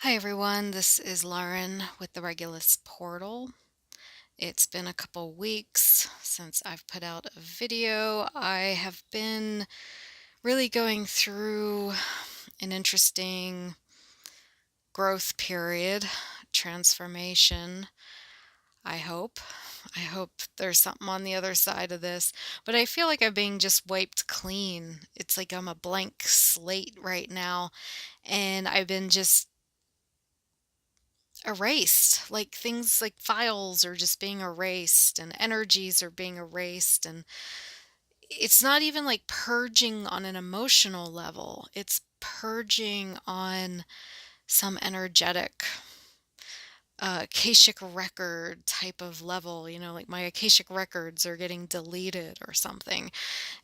Hi everyone, this is Lauren with the Regulus Portal. It's been a couple weeks since I've put out a video. I have been really going through an interesting growth period, transformation, I hope. I hope there's something on the other side of this, but I feel like I'm being just wiped clean. It's like I'm a blank slate right now, and I've been just erased. Like things like files are just being erased and energies are being erased. And it's not even like purging on an emotional level, it's purging on some energetic Akashic record type of level, like my Akashic records are getting deleted or something.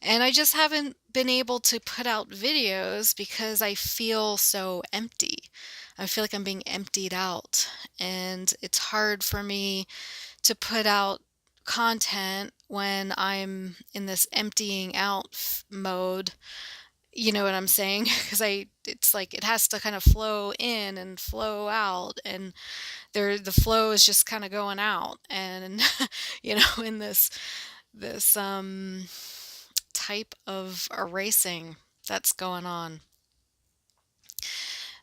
And I just haven't been able to put out videos because I feel so empty. I feel like I'm being emptied out. And it's hard for me to put out content when I'm in this emptying out mode. You know what I'm saying? Because it's like it has to kind of flow in and flow out, and the flow is just kind of going out, and in this type of erasing that's going on.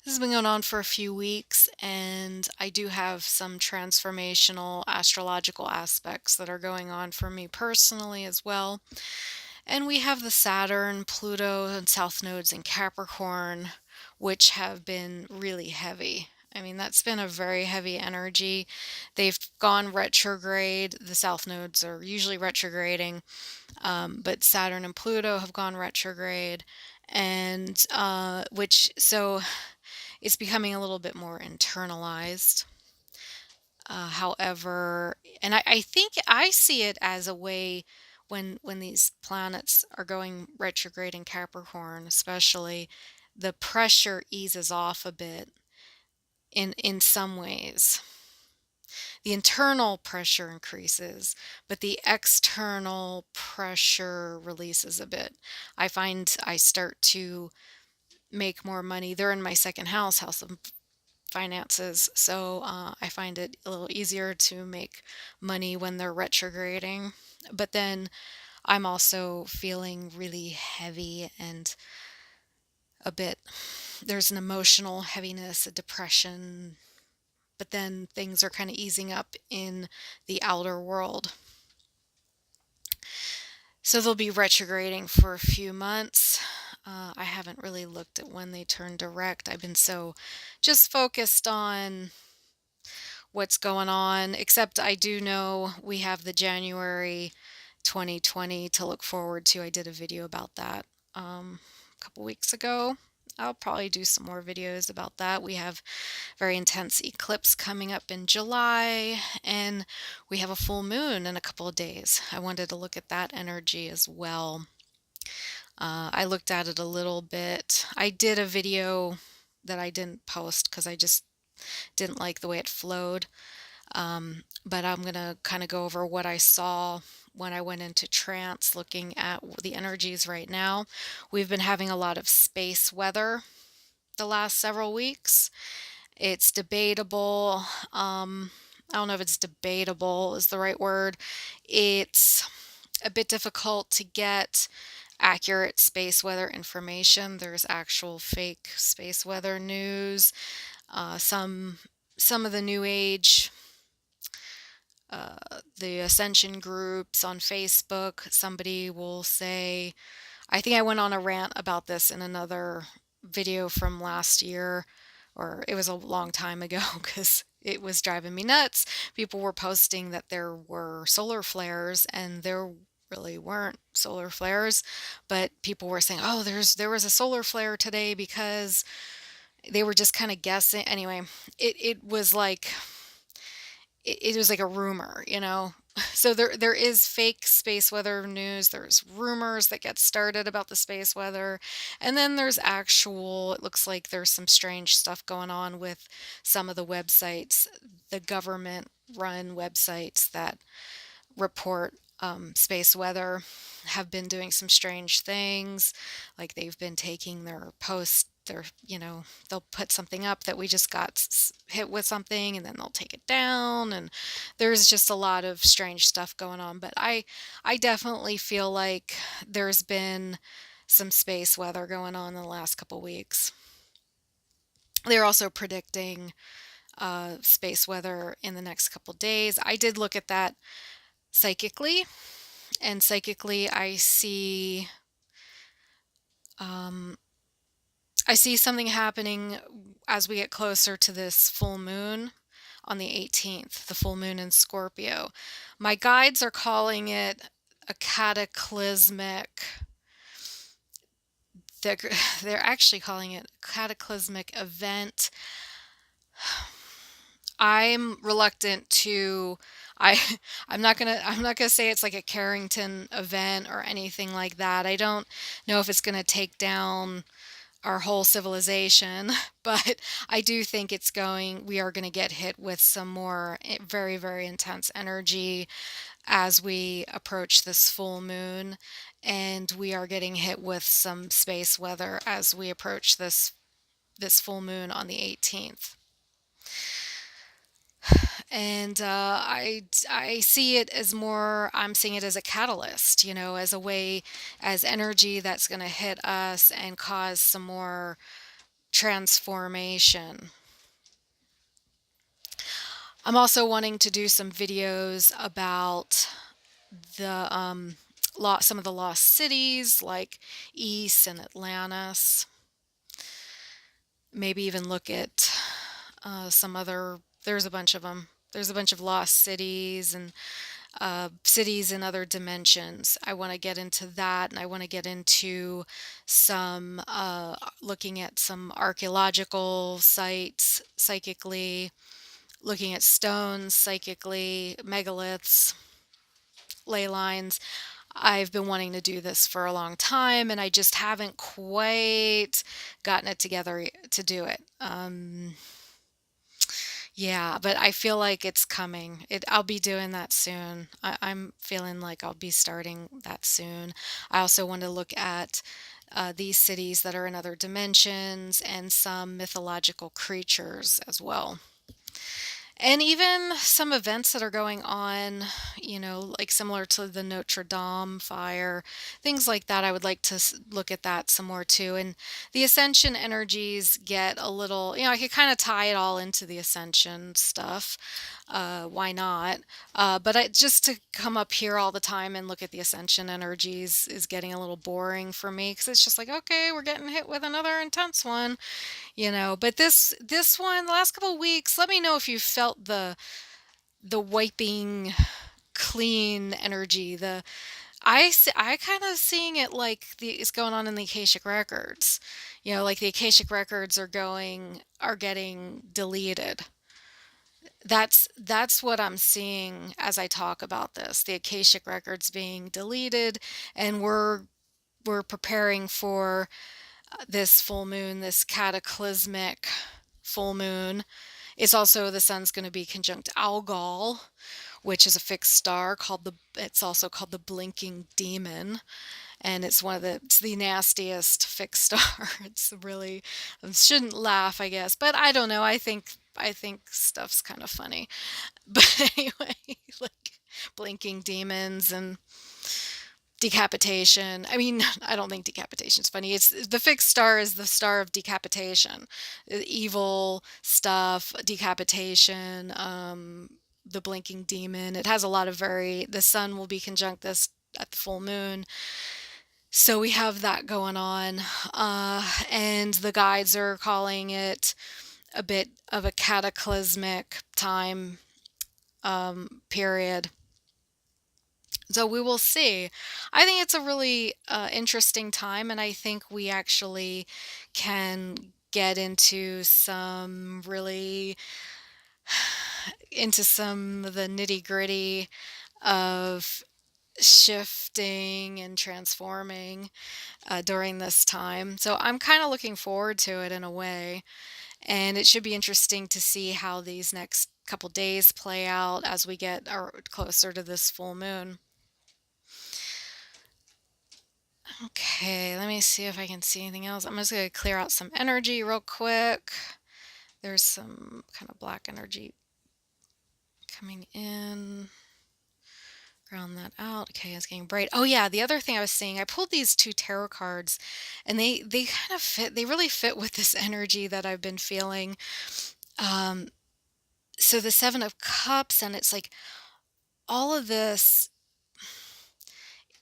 This has been going on for a few weeks, and I do have some transformational astrological aspects that are going on for me personally as well. And we have the Saturn, Pluto, and South nodes in Capricorn, which have been really heavy. I mean, that's been a very heavy energy. They've gone retrograde. The South nodes are usually retrograding, but Saturn and Pluto have gone retrograde, and so it's becoming a little bit more internalized. However, and I think I see it as a way when these planets are going retrograde in Capricorn, especially, the pressure eases off a bit in some ways. The internal pressure increases, but the external pressure releases a bit. I find I start to make more money. They're in my second house, house of finances. So I find it a little easier to make money when they're retrograding. But then I'm also feeling really heavy and a bit, there's an emotional heaviness, a depression. But then things are kind of easing up in the outer world. So they'll be retrograding for a few months. I haven't really looked at when they turn direct. I've been so just focused on what's going on, except I do know we have the January 2020 to look forward to. I did a video about that a couple weeks ago. I'll probably do some more videos about that. We have very intense eclipse coming up in July, and we have a full moon in a couple of days. I wanted to look at that energy as well. I looked at it a little bit. I did a video that I didn't post because I just didn't like the way it flowed. But I'm going to kind of go over what I saw when I went into trance looking at the energies right now. We've been having a lot of space weather the last several weeks. It's debatable. I don't know if it's debatable is the right word. It's a bit difficult to get accurate space weather information. There's actual fake space weather news. Some of the new age, uh, the ascension groups on Facebook, somebody will say, I think I went on a rant about this in another video from last year, or it was a long time ago because it was driving me nuts. People were posting that there were solar flares, and there really weren't solar flares, but people were saying, "Oh, there was a solar flare today," because they were just kind of guessing. Anyway, it was like it was like a rumor. So there is fake space weather news. There's rumors that get started about the space weather, and then there's actual. It looks like there's some strange stuff going on with some of the websites, the government-run websites that report space weather have been doing some strange things, like they've been taking their post they'll put something up that we just got hit with something, and then they'll take it down, and there's just a lot of strange stuff going on. But I definitely feel like there's been some space weather going on in the last couple weeks. They're also predicting space weather in the next couple days. I did look at that psychically, and psychically um, I see something happening as we get closer to this full moon on the 18th, the full moon in Scorpio. My guides are calling it a cataclysmic. They're, they're actually calling it a cataclysmic event. I'm reluctant to I I'm not gonna say it's like a Carrington event or anything like that. I don't know if it's gonna take down our whole civilization, but I do think we are going to get hit with some more very, very intense energy as we approach this full moon. And we are getting hit with some space weather as we approach this full moon on the 18th. And I see it as I'm seeing it as a catalyst, as a way, as energy that's going to hit us and cause some more transformation. I'm also wanting to do some videos about some of the lost cities like East and Atlantis. Maybe even look at some other. There's a bunch of them. There's a bunch of lost cities and cities in other dimensions. I want to get into that, and I want to get into some looking at some archaeological sites psychically, looking at stones psychically, megaliths, ley lines. I've been wanting to do this for a long time, and I just haven't quite gotten it together to do it. Yeah, but I feel like it's coming. I'll be doing that soon. I'm feeling like I'll be starting that soon. I also want to look at these cities that are in other dimensions and some mythological creatures as well. And even some events that are going on, like similar to the Notre Dame fire, things like that. I would like to look at that some more too. And the ascension energies get a little, I could kind of tie it all into the ascension stuff. Why not? But just to come up here all the time and look at the ascension energies is getting a little boring for me, because it's just like, okay, we're getting hit with another intense one. But this one, the last couple of weeks, let me know if you felt the wiping clean energy. I kind of seeing it like it's going on in the Akashic records. Like the Akashic records are getting deleted. That's what I'm seeing as I talk about this. The Akashic records being deleted, and we're preparing for this full moon, this cataclysmic full moon. The sun's going to be conjunct Algol, which is a fixed star it's also called the blinking demon. And it's the nastiest fixed star. It's really, I shouldn't laugh, I guess, but I don't know. I think stuff's kind of funny. But anyway, like blinking demons and decapitation. I mean, I don't think decapitation is funny. It's the fixed star is the star of decapitation, evil stuff, decapitation. The blinking demon. It has a lot of the sun will be conjunct this at the full moon. So we have that going on. And the guides are calling it a bit of a cataclysmic time period. So we will see. I think it's a really interesting time, and I think we actually can get into some of the nitty gritty of shifting and transforming during this time. So I'm kind of looking forward to it in a way, and it should be interesting to see how these next couple days play out as we get closer to this full moon. Okay, let me see if I can see anything else. I'm just going to clear out some energy real quick. There's some kind of black energy coming in. Ground that out. Okay, it's getting bright. Oh yeah, the other thing I was seeing, I pulled these two tarot cards and they kind of fit, they really fit with this energy that I've been feeling. Um so the 7 of cups, and it's like all of this,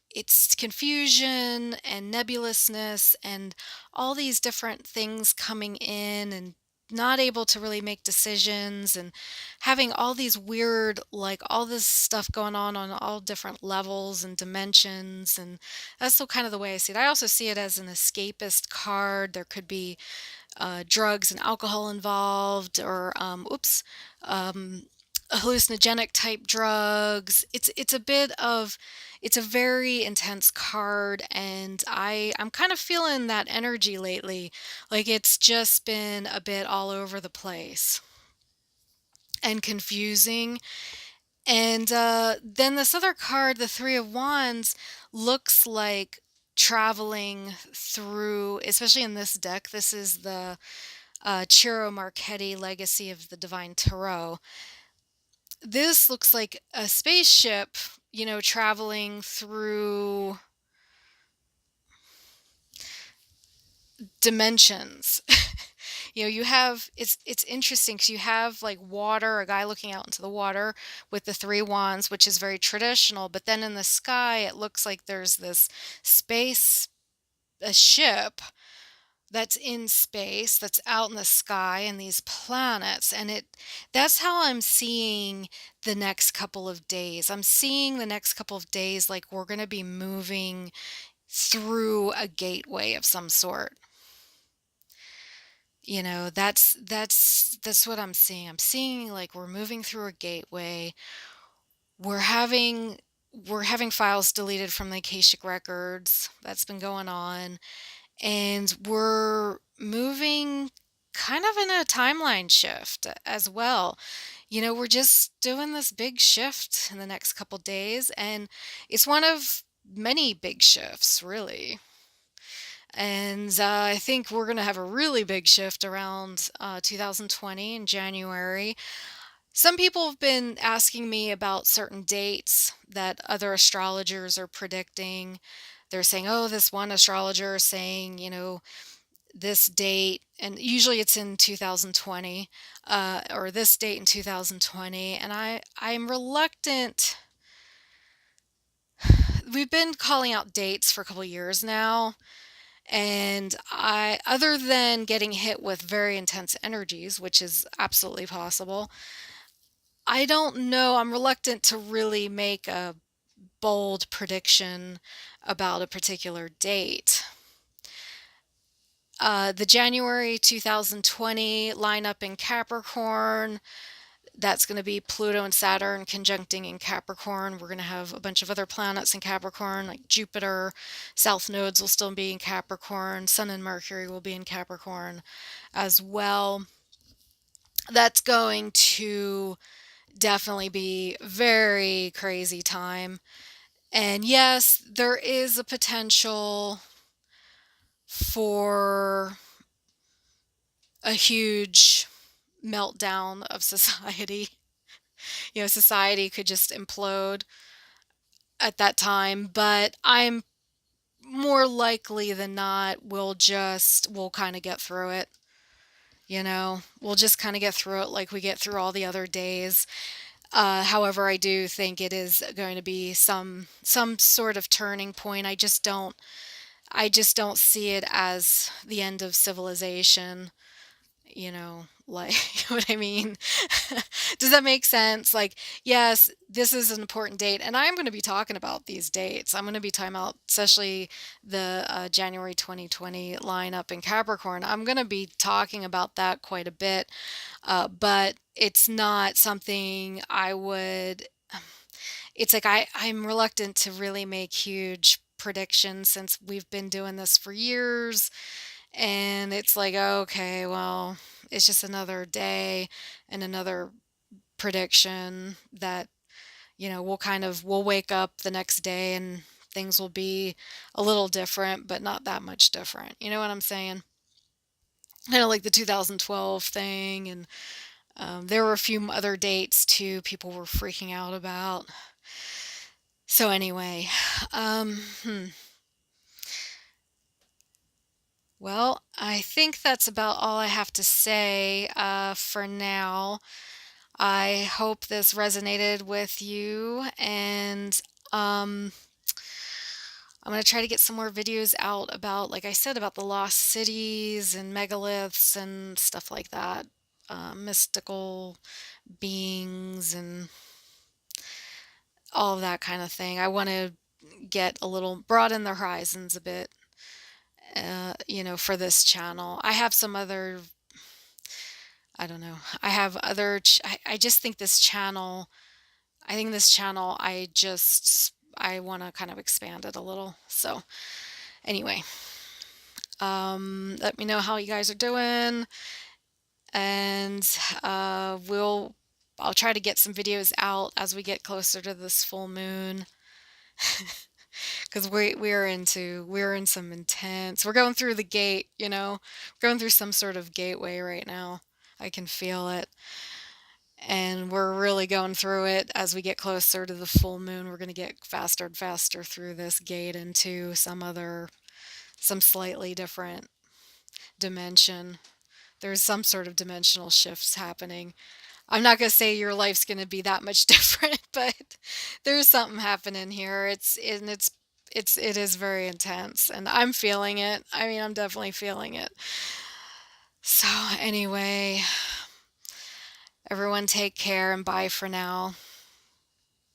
it's confusion and nebulousness and all these different things coming in, and not able to really make decisions, and having all these weird, like all this stuff going on all different levels and dimensions. And that's so kind of the way I see it. I also see it as an escapist card. There could be drugs and alcohol involved, or um, hallucinogenic type drugs. It's a bit of, it's a very intense card, and I'm kind of feeling that energy lately. Like it's just been a bit all over the place and confusing. And then this other card, the 3 of Wands, looks like traveling through, especially in this deck. This is the Ciro Marchetti Legacy of the Divine Tarot. This looks like a spaceship, traveling through dimensions. You have, it's interesting because you have like water, a guy looking out into the water with the 3 wands, which is very traditional, but then in the sky it looks like there's this space, a ship that's in space, that's out in the sky, and these planets. And that's how I'm seeing the next couple of days. I'm seeing the next couple of days like we're going to be moving through a gateway of some sort. That's what I'm seeing. I'm seeing like we're moving through a gateway. We're having we're having files deleted from the Akashic records. That's been going on. And we're moving kind of in a timeline shift as well. We're just doing this big shift in the next couple days, and it's one of many big shifts, really. And I think we're going to have a really big shift around 2020 in January. Some people have been asking me about certain dates that other astrologers are predicting. They're saying, oh, this one astrologer is saying, this date, and usually it's in 2020, or this date in 2020. And I'm reluctant. We've been calling out dates for a couple years now, and other than getting hit with very intense energies, which is absolutely possible, I don't know. I'm reluctant to really make a bold prediction about a particular date. The January 2020 lineup in Capricorn, that's going to be Pluto and Saturn conjuncting in Capricorn. We're going to have a bunch of other planets in Capricorn, like Jupiter. South nodes will still be in Capricorn. Sun and Mercury will be in Capricorn as well. That's going to definitely be very crazy time. And yes, there is a potential for a huge meltdown of society. Society could just implode at that time, but I'm more likely than not, we'll kind of get through it. We'll just kind of get through it like we get through all the other days. However, I do think it is going to be some sort of turning point. I just don't see it as the end of civilization. Like, what I mean? Does that make sense? Like, yes, this is an important date, and I'm going to be talking about these dates. I'm going to be talking about, especially the January 2020 lineup in Capricorn. I'm going to be talking about that quite a bit, but it's not something I would. It's like I'm reluctant to really make huge predictions since we've been doing this for years, and it's like, okay, well, it's just another day and another prediction that, we'll wake up the next day and things will be a little different, but not that much different. You know what I'm saying? Kind of like the 2012 thing, and there were a few other dates too people were freaking out about. So anyway, um, hmm. Well, I think that's about all I have to say for now. I hope this resonated with you, and um, I'm going to try to get some more videos out about, like I said, about the lost cities and megaliths and stuff like that, mystical beings and all of that kind of thing. I want to get a little broaden the horizons a bit, for this channel. I have some other, I don't know, I have other, I just think this channel, I want to kind of expand it a little. So anyway, let me know how you guys are doing, and I'll try to get some videos out as we get closer to this full moon, because we're in some intense, we're going through the gate, going through some sort of gateway right now. I can feel it. And we're really going through it as we get closer to the full moon. We're going to get faster and faster through this gate into some slightly different dimension. There's some sort of dimensional shifts happening. I'm not going to say your life's going to be that much different, but there's something happening here. It is very intense, and I'm feeling it. I mean, I'm definitely feeling it. So anyway, everyone take care and bye for now.